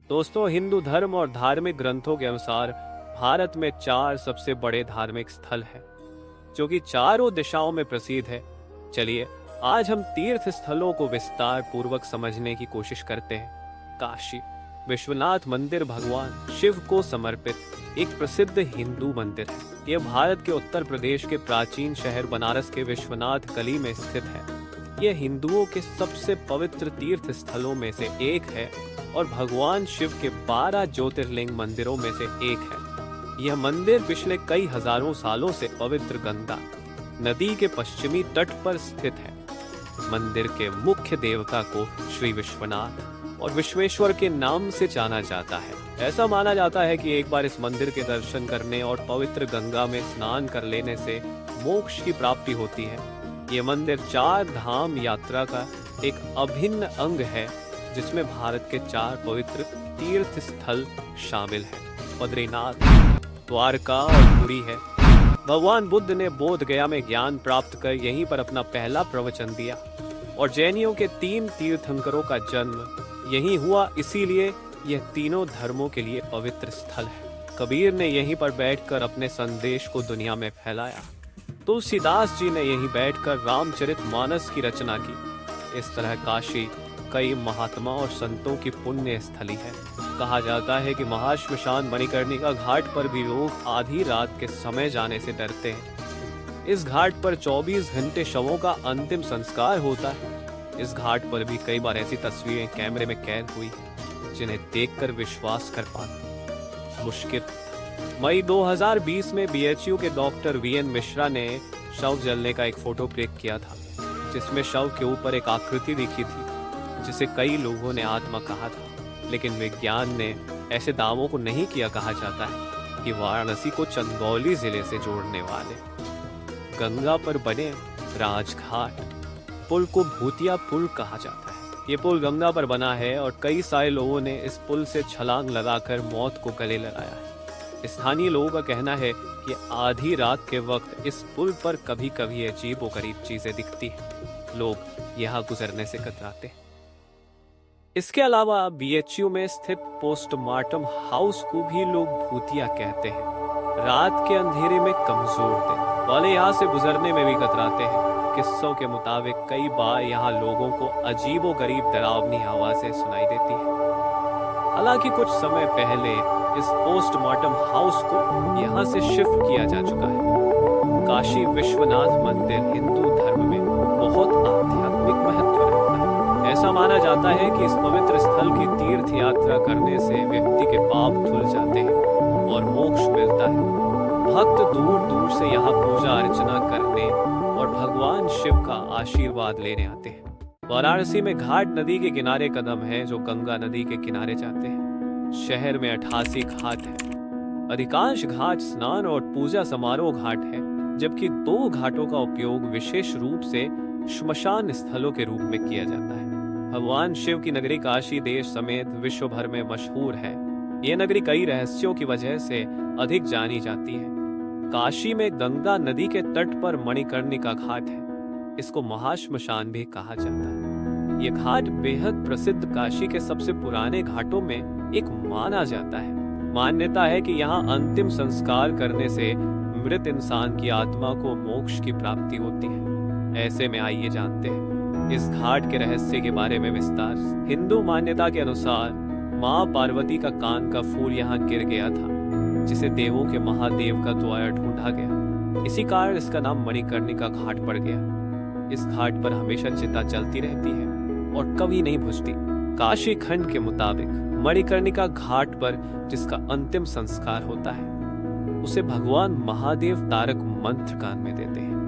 दोस्तों, हिंदू धर्म और धार्मिक ग्रंथों के अनुसार भारत में 4 सबसे बड़े धार्मिक स्थल हैं, जो कि चारों दिशाओं में प्रसिद्ध है। चलिए आज हम तीर्थ स्थलों को विस्तार पूर्वक समझने की कोशिश करते हैं। काशी विश्वनाथ मंदिर भगवान शिव को समर्पित एक प्रसिद्ध हिंदू मंदिर है। यह भारत के उत्तर प्रदेश के प्राचीन शहर बनारस के विश्वनाथ गली में स्थित है। यह हिंदुओं के सबसे पवित्र तीर्थ स्थलों में से एक है और भगवान शिव के 12 ज्योतिर्लिंग मंदिरों में से एक है। यह मंदिर पिछले कई हजारों सालों से पवित्र गंगा नदी के पश्चिमी तट पर स्थित है। मंदिर के मुख्य देवता को श्री विश्वनाथ और विश्वेश्वर के नाम से जाना जाता है। ऐसा माना जाता है कि एक बार इस मंदिर के दर्शन करने और पवित्र गंगा में स्नान कर लेने से मोक्ष की प्राप्ति होती है। ये मंदिर 4 धाम यात्रा का एक अभिन्न अंग है, जिसमें भारत के 4 पवित्र तीर्थ स्थल शामिल हैं। बद्रीनाथ, द्वारका और पुरी है। भगवान बुद्ध ने बोध गया में ज्ञान प्राप्त कर यहीं पर अपना पहला प्रवचन दिया और जैनियों के 3 तीर्थंकरों का जन्म यहीं हुआ, इसीलिए यह तीनों धर्मों के लिए पवित्र स्थल है। कबीर ने यहीं पर बैठकर अपने संदेश को दुनिया में फैलाया। तुलसीदास जी ने यहीं बैठकर रामचरितमानस की रचना की। इस तरह काशी कई महात्मा और संतों की पुण्य स्थली है। कहा जाता है कि महाश्मशान मणिकर्णिका घाट पर भी लोग आधी रात के समय जाने से डरते हैं। इस घाट पर 24 घंटे शवों का अंतिम संस्कार होता है। इस घाट पर भी कई बार ऐसी तस्वीरें कैमरे में कैद हुई जिन्हें देखकर विश्वास कर पाना मुश्किल। मई 2020 में बीएचयू के डॉक्टर वीएन मिश्रा ने शव जलने का एक फोटो क्लिक किया था, जिसमें शव के ऊपर एक आकृति दिखी थी जिसे कई लोगों ने आत्मा कहा था। लेकिन विज्ञान ने ऐसे दावों को नहीं किया। कहा जाता है कि वाराणसी को चंदौली जिले से जोड़ने वाले गंगा पर बने राजघाट पुल को भूतिया पुल कहा जाता है। ये पुल गंगा पर बना है और कई सारे लोगों ने इस पुल से छलांग लगाकर मौत को गले लगाया है। स्थानीय लोगों का कहना है कि आधी रात के वक्त इस पुल पर कभी कभी अजीबोगरीब चीजें दिखती हैं। लोग यहाँ गुजरने से कतराते हैं। इसके अलावा बीएचयू में स्थित पोस्टमार्टम हाउस को भी लोग भूतिया कहते हैं। रात के अंधेरे में कमजोर दिल वाले यहाँ से गुजरने में भी कतराते हैं। किस्सों के मुताबिक कई बार यहाँ लोगों को अजीबोगरीब डरावनी आवाजें सुनाई देती है। हालांकि कुछ समय पहले इस पोस्टमार्टम हाउस को यहाँ से शिफ्ट किया जा चुका है। काशी विश्वनाथ मंदिर हिंदू धर्म में बहुत आध्यात्मिक महत्व रखता है। ऐसा माना जाता है कि इस पवित्र स्थल की तीर्थ यात्रा करने से व्यक्ति के पाप धुल जाते हैं और मोक्ष मिलता है। भक्त दूर दूर से यहाँ पूजा अर्चना करने और भगवान शिव का आशीर्वाद लेने आते हैं। वाराणसी में घाट नदी के किनारे कदम है, जो गंगा नदी के किनारे जाते हैं। शहर में 88 घाट है। अधिकांश घाट स्नान और पूजा समारोह घाट है, जबकि 2 घाटों का उपयोग विशेष रूप से श्मशान स्थलों के रूप में किया जाता है। भगवान शिव की नगरी काशी देश समेत विश्व भर में मशहूर है। यह नगरी कई रहस्यों की वजह से अधिक जानी जाती है। काशी में गंगा नदी के तट पर मणिकर्णिका घाट है। इसको महाश्मशान भी कहा जाता है। यह घाट बेहद प्रसिद्ध काशी के सबसे पुराने घाटों में एक माना जाता है। मान्यता है कि यहाँ अंतिम संस्कार करने से मृत इंसान की आत्मा को मोक्ष की प्राप्ति होती है। ऐसे में आइए जानते हैं इस घाट के रहस्य के बारे में विस्तार। हिंदू मान्यता के अनुसार माँ पार्वती का कान का फूल यहाँ गिर गया था, जिसे देवों के महादेव का द्वार ढूंढा गया। इसी कारण इसका नाम मणिकर्णिका घाट पड़ गया। इस घाट पर हमेशा चिता जलती रहती है और कभी नहीं बुझती। काशी खंड के मुताबिक मणिकर्णिका घाट पर जिसका अंतिम संस्कार होता है, उसे भगवान महादेव तारक मंत्र कान में देते हैं।